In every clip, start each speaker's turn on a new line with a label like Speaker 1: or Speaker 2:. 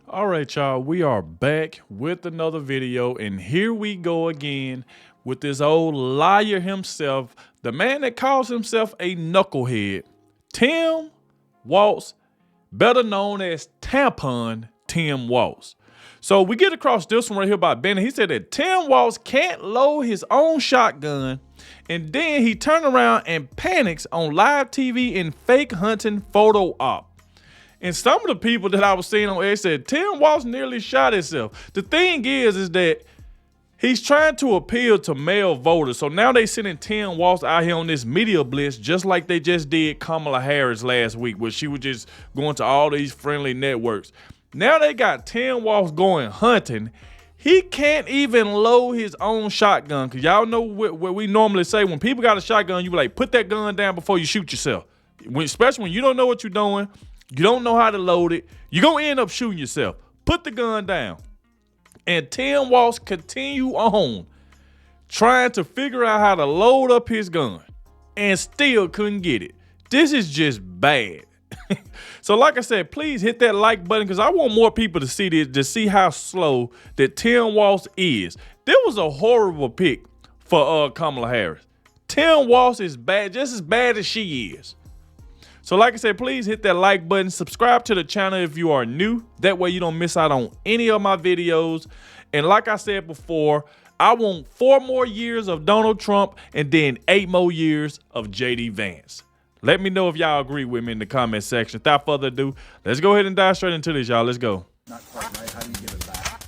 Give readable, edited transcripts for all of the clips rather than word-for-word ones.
Speaker 1: All right, y'all, we are back with another video, and here we go again with this old liar himself, the man that calls himself a knucklehead, Tim Waltz, better known as Tampon Tim Waltz. So we get across this one right here by Benny. He said that Tim Waltz can't load his own shotgun, and then he turned around and panics on live TV in fake hunting photo op. And some of the people that I was seeing on air said Tim Waltz nearly shot himself. The thing is that he's trying to appeal to male voters. So now they sending Tim Waltz out here on this media blitz, just like they just did Kamala Harris last week, where she was just going to all these friendly networks. Now they got Tim Waltz going hunting. He can't even load his own shotgun. Because y'all know what we normally say. When people got a shotgun, you be like, put that gun down before you shoot yourself. Especially when you don't know what you're doing. You don't know how to load it. You're going to end up shooting yourself. Put the gun down. And Tim Waltz continue on trying to figure out how to load up his gun and still couldn't get it. This is just bad. So like I said, please hit that like button because I want more people to see this, to see how slow that Tim Waltz is. This was a horrible pick for Kamala Harris. Tim Waltz is bad, just as bad as she is. So like I said, please hit that like button. Subscribe to the channel if you are new. That way you don't miss out on any of my videos. And like I said before, I want 4 more years of Donald Trump and then 8 more years of JD Vance. Let me know if y'all agree with me in the comment section. Without further ado, let's go ahead and dive straight into this, y'all. Let's go.
Speaker 2: Not quite right. How do you give it back?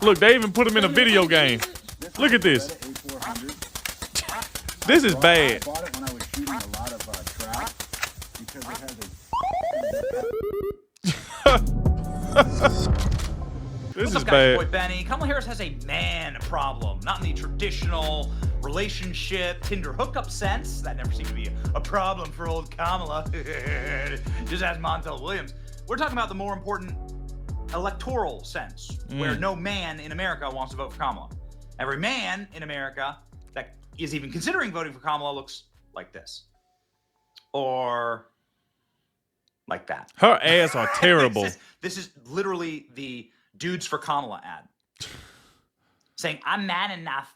Speaker 1: Look, they even put him in a video game. Look at this. This is bad.
Speaker 2: I bought it when I was shooting a lot of track because it has
Speaker 1: This
Speaker 3: What's
Speaker 1: is
Speaker 3: up, guys?
Speaker 1: bad.
Speaker 3: Boy Benny. Kamala Harris has a man problem, not in the traditional relationship Tinder hookup sense. That never seemed to be a problem for old Kamala. Just ask Montel Williams. We're talking about the more important electoral sense, where no man in America wants to vote for Kamala. Every man in America that is even considering voting for Kamala looks like this, or like that.
Speaker 1: Her ass are terrible.
Speaker 3: This is literally the Dudes for Kamala ad, saying I'm man enough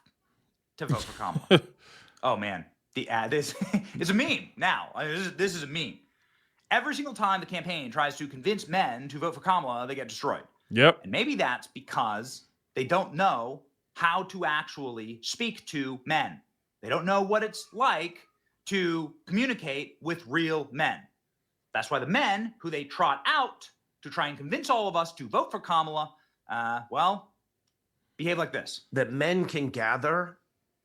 Speaker 3: to vote for Kamala. Oh man, the ad is it's a meme now. This is a meme. Every single time the campaign tries to convince men to vote for Kamala, they get destroyed.
Speaker 1: Yep.
Speaker 3: And maybe that's because they don't know how to actually speak to men. They don't know what it's like to communicate with real men. That's why the men who they trot out to try and convince all of us to vote for Kamala, well, behave like this.
Speaker 4: That men can gather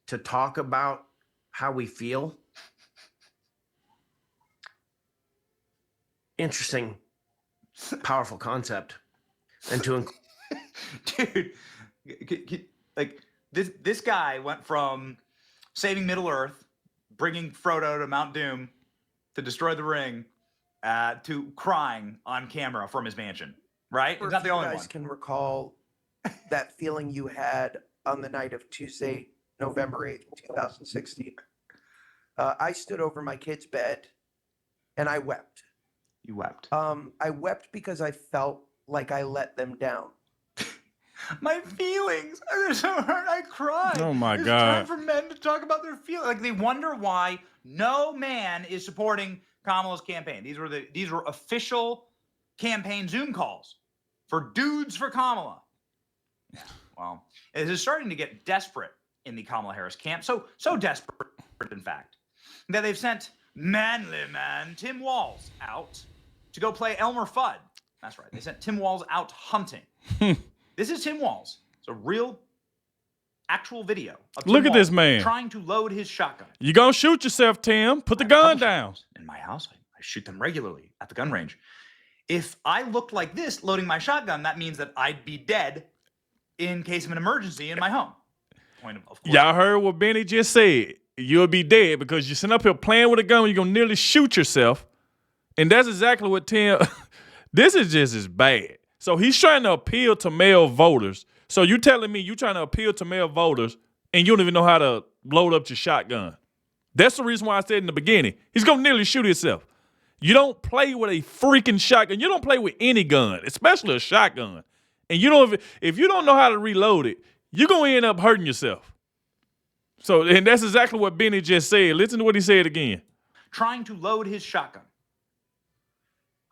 Speaker 4: to talk about how we feel. Interesting, powerful concept. And to
Speaker 3: Dude, like this guy went from saving Middle Earth, bringing Frodo to Mount Doom to destroy the ring, to crying on camera from his mansion, right? He's not the only
Speaker 5: you
Speaker 3: one.
Speaker 5: guys can recall that feeling you had on the night of Tuesday, November 8th, 2016. I stood over my kid's bed and I wept.
Speaker 3: You wept.
Speaker 5: I wept because I felt like I let them down.
Speaker 3: My feelings are so hurt. I cried.
Speaker 1: Oh my
Speaker 3: It's
Speaker 1: God.
Speaker 3: time for men to talk about their feelings. Like they wonder why no man is supporting Kamala's campaign. These were official campaign Zoom calls for Dudes for Kamala. Yeah, well, it is starting to get desperate in the Kamala Harris camp. So desperate, in fact, that they've sent manly man Tim Walz out to go play Elmer Fudd. That's right. They sent Tim Walz out hunting. This is Tim Walz. It's a real, actual video of Tim
Speaker 1: Look at
Speaker 3: Walz
Speaker 1: this man.
Speaker 3: trying to load his shotgun.
Speaker 1: You gonna shoot yourself, Tim. Put the
Speaker 3: I have a
Speaker 1: gun
Speaker 3: couple
Speaker 1: down.
Speaker 3: shotguns in my house. I shoot them regularly at the gun range. If I looked like this loading my shotgun, that means that I'd be dead in case of an emergency in my home. Point of course.
Speaker 1: Y'all heard what Benny just said. You'll be dead because you're sitting up here playing with a gun. You're gonna nearly shoot yourself. And that's exactly what Tim, this is just as bad. So he's trying to appeal to male voters. So you telling me you trying to appeal to male voters and you don't even know how to load up your shotgun. That's the reason why I said in the beginning, he's going to nearly shoot himself. You don't play with a freaking shotgun. You don't play with any gun, especially a shotgun. And you don't, if you don't know how to reload it, you're going to end up hurting yourself. So, and that's exactly what Benny just said. Listen to what he said again.
Speaker 3: Trying to load his shotgun.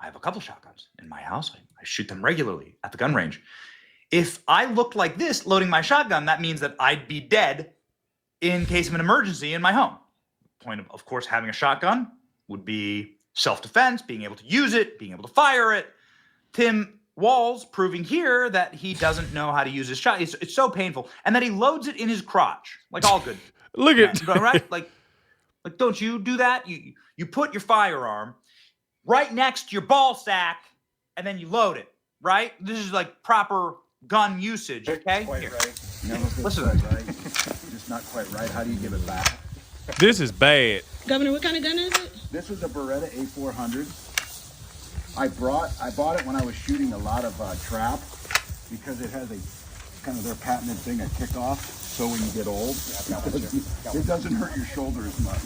Speaker 3: I have a couple shotguns in my house. I shoot them regularly at the gun range. If I looked like this loading my shotgun, that means that I'd be dead in case of an emergency in my home. Point of course, having a shotgun would be self-defense, being able to use it, being able to fire it. Tim Walz proving here that he doesn't know how to use his shot. It's so painful. And that he loads it in his crotch, like all good.
Speaker 1: Look at
Speaker 3: right? Like don't you do that? You put your firearm right next to your ball sack, and then you load it, right? This is like proper gun usage, okay?
Speaker 2: Quite
Speaker 3: Here.
Speaker 2: right. Never gets
Speaker 3: Listen.
Speaker 2: quite right. Just not quite right. How do you give it back?
Speaker 1: This is bad.
Speaker 6: Governor, what kind of gun is it?
Speaker 2: This was a Beretta A400. I bought it when I was shooting a lot of trap because it has a kind of their patented thing, a kickoff. So when you get old, it doesn't hurt your shoulder as much.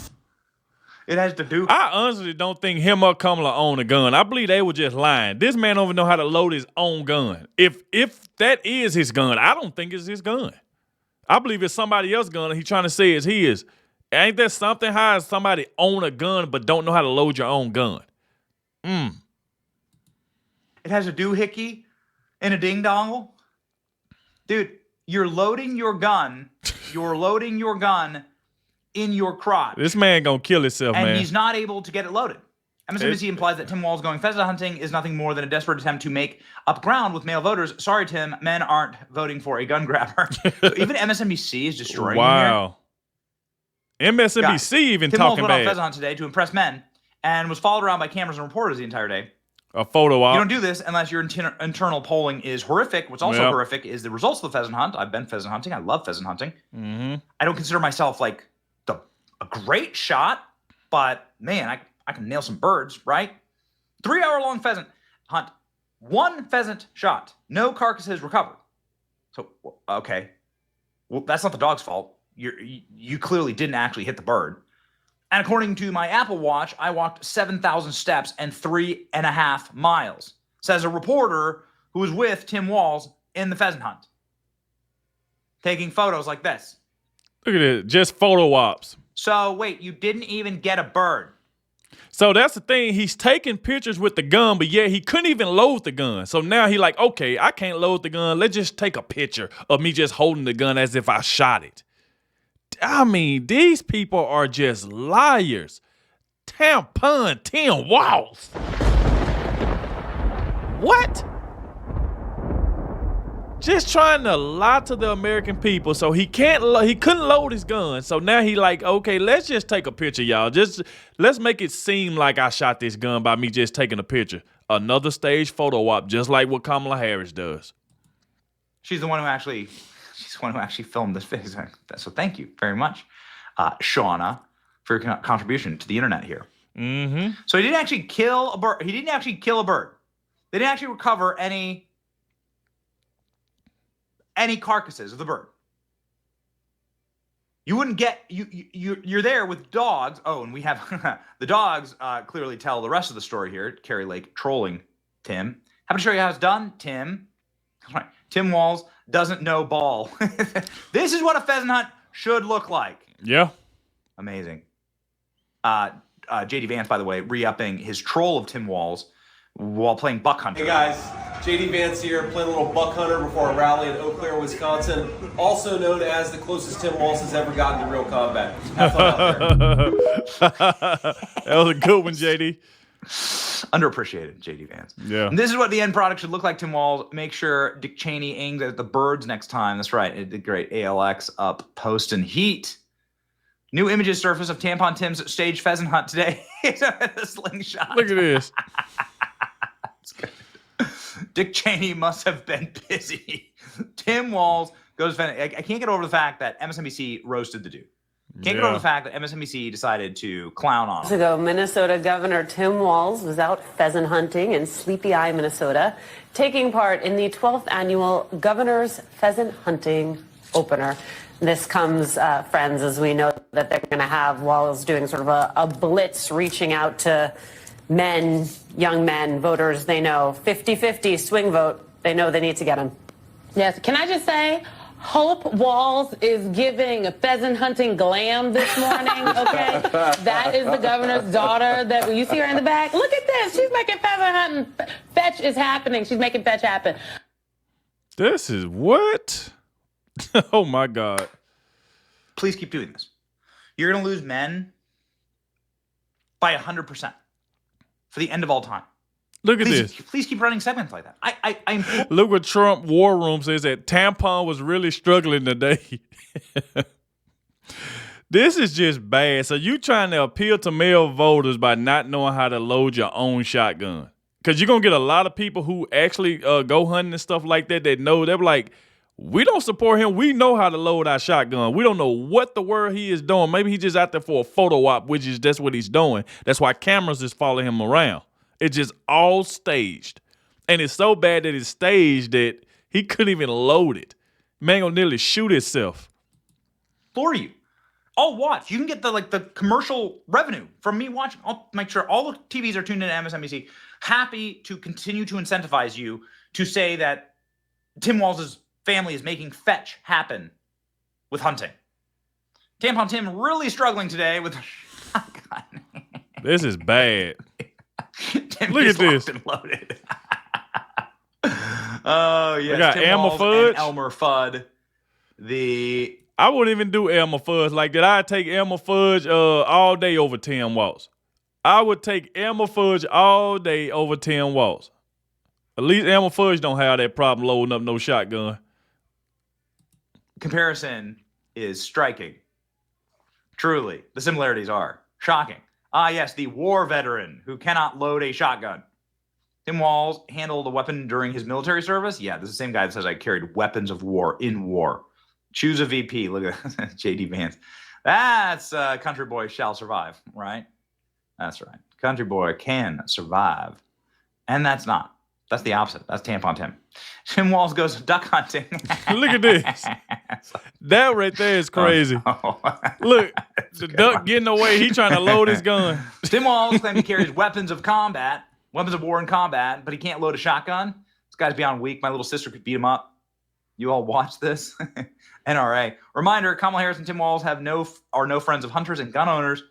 Speaker 3: It has to do.
Speaker 1: I honestly don't think him or Kamala own a gun. I believe they were just lying. This man don't even know how to load his own gun. If that is his gun, I don't think it's his gun. I believe it's somebody else's gun and he's trying to say it's his. Ain't there something how somebody own a gun but don't know how to load your own gun?
Speaker 3: It has a doohickey and a ding dongle. Dude, you're loading your gun. You're loading your gun in your crotch.
Speaker 1: This man gonna kill himself,
Speaker 3: and
Speaker 1: man.
Speaker 3: he's not able to get it loaded. MSNBC implies that Tim Walz going pheasant hunting is nothing more than a desperate attempt to make up ground with male voters. Sorry, Tim, men aren't voting for a gun grabber. So even MSNBC is destroying him here.
Speaker 1: Wow. MSNBC
Speaker 3: Guys,
Speaker 1: even
Speaker 3: Tim Walz
Speaker 1: talking
Speaker 3: went on
Speaker 1: bad.
Speaker 3: pheasant hunt today to impress men and was followed around by cameras and reporters the entire day.
Speaker 1: A photo op.
Speaker 3: You don't do this unless your internal polling is horrific. What's also
Speaker 1: Yep.
Speaker 3: horrific is the results of the pheasant hunt. I've been pheasant hunting. I love pheasant hunting.
Speaker 1: Mm-hmm.
Speaker 3: I don't consider myself like a great shot, but man, I can nail some birds, right? 3-hour-long pheasant hunt. One pheasant shot. No carcasses recovered. So, okay. Well, that's not the dog's fault. You clearly didn't actually hit the bird. And according to my Apple Watch, I walked 7,000 steps and 3.5 miles, says a reporter who was with Tim Walz in the pheasant hunt, taking photos like this.
Speaker 1: Look at it. Just photo ops.
Speaker 3: So, wait, you didn't even get a bird.
Speaker 1: So that's the thing. He's taking pictures with the gun, but yeah, he couldn't even load the gun. So now he like, okay, I can't load the gun. Let's just take a picture of me just holding the gun as if I shot it. I mean, these people are just liars. Tampon Tim Walz. What? Just trying to lie to the American people so he couldn't load his gun. So now he like, okay, let's just take a picture, y'all. Just let's make it seem like I shot this gun by me just taking a picture. Another stage photo op, just like what Kamala Harris does.
Speaker 3: She's the one who actually filmed this video. So thank you very much, Shauna, for your contribution to the internet here.
Speaker 1: Mm-hmm.
Speaker 3: So he didn't actually kill a bird. They didn't actually recover any carcasses of the bird. You wouldn't get you're there with dogs. Oh, and we have the dogs clearly tell the rest of the story here. Carrie Lake trolling Tim. Happy to show you how it's done, Tim. Right. Tim Walz doesn't know ball. This is what a pheasant hunt should look like.
Speaker 1: Yeah.
Speaker 3: Amazing. JD Vance, by the way, re-upping his troll of Tim Walz while playing buck hunter.
Speaker 7: Hey guys, JD Vance here, playing a little buck hunter before a rally in Eau Claire, Wisconsin, also known as the closest Tim Walz has ever gotten to real combat. Have fun out there.
Speaker 1: That was a good one, JD.
Speaker 3: Underappreciated, JD Vance.
Speaker 1: Yeah.
Speaker 3: And this is what the end product should look like, Tim Walz. Make sure Dick Cheney aims at the birds next time. That's right. It did great. ALX up, post and heat. New images surface of Tampon Tim's stage pheasant hunt today. The slingshot.
Speaker 1: Look at this.
Speaker 3: Dick Cheney must have been busy. Tim Walz goes. I can't get over the fact that MSNBC roasted the dude. Can't get over the fact that MSNBC decided to clown on him.
Speaker 8: Ago, Minnesota Governor Tim Walz was out pheasant hunting in Sleepy Eye, Minnesota, taking part in the 12th annual Governor's Pheasant Hunting Opener. This comes, friends, as we know that they're going to have Walz doing sort of a blitz, reaching out to men, young men, voters, they know 50-50 swing vote. They know they need to get him.
Speaker 6: Yes. Can I just say, Hope Walz is giving a pheasant hunting glam this morning, okay? That is the governor's daughter. That you see her in the back? Look at this. She's making pheasant hunting. Fetch is happening. She's making fetch happen.
Speaker 1: This is what? Oh, my God.
Speaker 3: Please keep doing this. You're going to lose men by 100% for the end of all time.
Speaker 1: Look at this.
Speaker 3: Please keep running segments like that. I'm
Speaker 1: Look what Trump War Room says that tampon was really struggling today. This is just bad. So you trying to appeal to male voters by not knowing how to load your own shotgun. Because you're going to get a lot of people who actually go hunting and stuff like that know. They're like, we don't support him. We know how to load our shotgun. We don't know what the word he is doing. Maybe he's just out there for a photo op, which is that's what he's doing. That's why cameras is following him around. It's just all staged. And it's so bad that it's staged that he couldn't even load it. Man gonna nearly shoot himself.
Speaker 3: For you. I'll watch. You can get the commercial revenue from me watching. I'll make sure all the TVs are tuned in to MSNBC. Happy to continue to incentivize you to say that Tim Walz's family is making fetch happen with hunting. Tampon Tim really struggling today with shotgun.
Speaker 1: This is bad.
Speaker 3: Tim
Speaker 1: Look at this.
Speaker 3: And loaded. Oh, yes.
Speaker 1: We got
Speaker 3: Tim
Speaker 1: Elmer
Speaker 3: Walz
Speaker 1: Fudd.
Speaker 3: and Elmer Fudd.
Speaker 1: I wouldn't even do Elmer Fudge like that. I'd take Elmer Fudge all day over Tim Walz. I would take Elmer Fudge all day over Tim Walz. At least Elmer Fudge don't have that problem loading up no shotgun.
Speaker 3: Comparison is striking. Truly, the similarities are shocking. Ah, yes, the war veteran who cannot load a shotgun. Tim Walz handled a weapon during his military service. Yeah, this is the same guy that says I carried weapons of war in war. Choose a VP. Look at that. J.D. Vance. That's country boy shall survive, right? That's right. Country boy can survive. And that's not. That's the opposite. That's Tampon Tim. Tim Walz goes duck hunting.
Speaker 1: Look at this. That right there is crazy.
Speaker 3: Oh, no.
Speaker 1: Look, the duck getting away. He trying to load his gun.
Speaker 3: Tim Walz claims he carries weapons of combat, weapons of war and combat, but he can't load a shotgun. This guy's beyond weak. My little sister could beat him up. You all watch this? NRA. Reminder, Kamala Harris and Tim Walz are no friends of hunters and gun owners.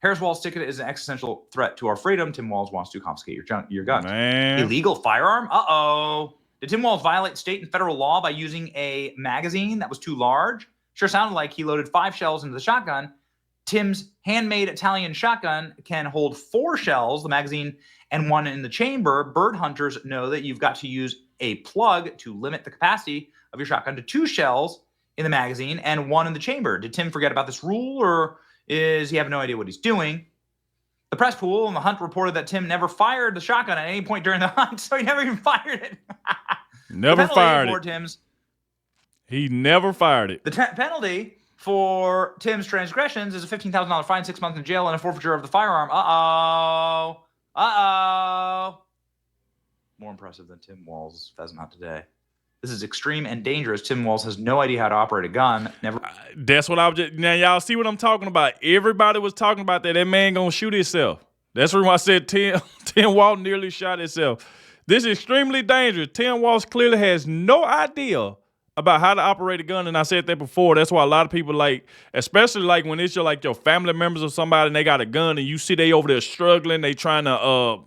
Speaker 3: Harris-Walz ticket is an existential threat to our freedom. Tim Walz wants to confiscate your gun.
Speaker 1: Man.
Speaker 3: Illegal firearm? Uh-oh. Did Tim Walz violate state and federal law by using a magazine that was too large? Sure sounded like he loaded 5 shells into the shotgun. Tim's handmade Italian shotgun can hold 4 shells, the magazine, and 1 in the chamber. Bird hunters know that you've got to use a plug to limit the capacity of your shotgun to 2 shells in the magazine and 1 in the chamber. Did Tim forget about this rule, or is he have no idea what he's doing? The press pool and the hunt reported that Tim never fired the shotgun at any point during the hunt, so he never even fired it.
Speaker 1: Never fired it.
Speaker 3: Tim's,
Speaker 1: he never fired it.
Speaker 3: the penalty for Tim's transgressions is a $15,000 fine, 6 months in jail, and a forfeiture of the firearm. Uh-oh. Uh-oh. More impressive than Tim Walz's pheasant hunt today. This is extreme and dangerous. Tim Walz has no idea how to operate a gun. Never.
Speaker 1: That's what I was just. Now, y'all see what I'm talking about. Everybody was talking about that. That man going to shoot himself. That's the reason I said Tim Walz nearly shot himself. This is extremely dangerous. Tim Walz clearly has no idea about how to operate a gun. And I said that before. That's why a lot of people like, especially like when it's your family members or somebody and they got a gun and you see they over there struggling. They trying to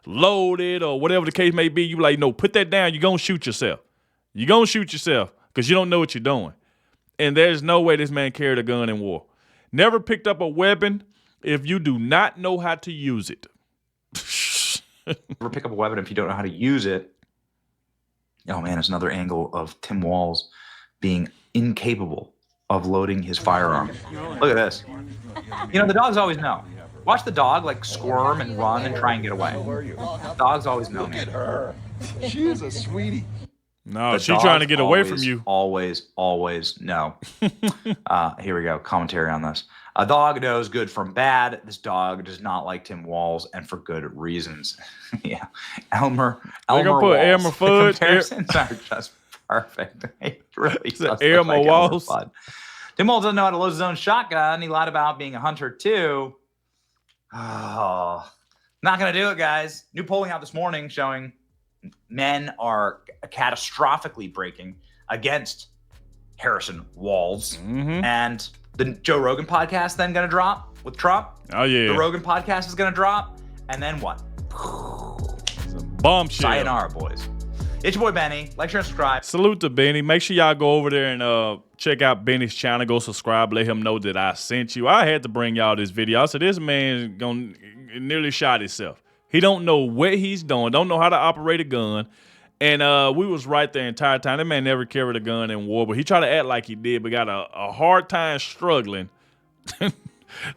Speaker 1: load it or whatever the case may be. You like, no, put that down. You're going to shoot yourself. You're going to shoot yourself because you don't know what you're doing. And there's no way this man carried a gun in war. Never picked up a weapon if you do not know how to use it.
Speaker 3: Never pick up a weapon if you don't know how to use it. Oh, man, it's another angle of Tim Walz being incapable of loading his firearm. Look at this. You know, the dogs always know. Watch the dog, like, squirm and run and try and get away. Dogs always know, man.
Speaker 2: Her. She is a sweetie.
Speaker 1: No, she's trying to get away from you.
Speaker 3: Always know. Here we go. Commentary on this. A dog knows good from bad. This dog does not like Tim Walz, and for good reasons. Yeah. Elmer
Speaker 1: Walz.
Speaker 3: Elmer Fudd. The comparisons are just perfect. It really does
Speaker 1: Elmer Walz.
Speaker 3: Tim Walz doesn't know how to load his own shotgun. He lied about being a hunter, too. Oh, Not going to do it, guys. New polling out this morning showing men are catastrophically breaking against Harrison Walz. And the Joe Rogan podcast then going to drop with Trump.
Speaker 1: Oh, yeah.
Speaker 3: The Rogan podcast is going to drop. And then what?
Speaker 1: Bombshell.
Speaker 3: Sayonara, boys. It's your boy Benny. Like, share, and subscribe.
Speaker 1: Salute to Benny. Make sure y'all go over there and check out Benny's channel. Go subscribe. Let him know that I sent you. I had to bring y'all this video. I said, this man nearly shot himself. He don't know what he's doing. Don't know how to operate a gun. And we was right there the entire time. That man never carried a gun in war, but he tried to act like he did, but got a hard time struggling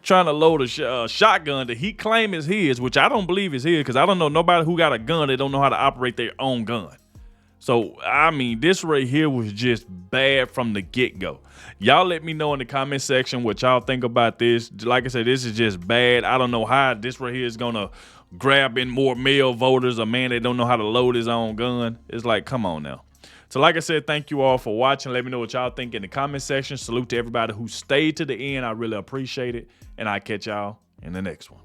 Speaker 1: trying to load a shotgun that he claim is his, which I don't believe is his, because I don't know nobody who got a gun that don't know how to operate their own gun. So, I mean, this right here was just bad from the get-go. Y'all let me know in the comment section what y'all think about this. Like I said, this is just bad. I don't know how this right here is going to grab in more male voters, a man that don't know how to load his own gun. It's like, come on now. So like I said, thank you all for watching. Let me know what y'all think in the comment section. Salute to everybody who stayed to the end. I really appreciate it. And I'll catch y'all in the next one.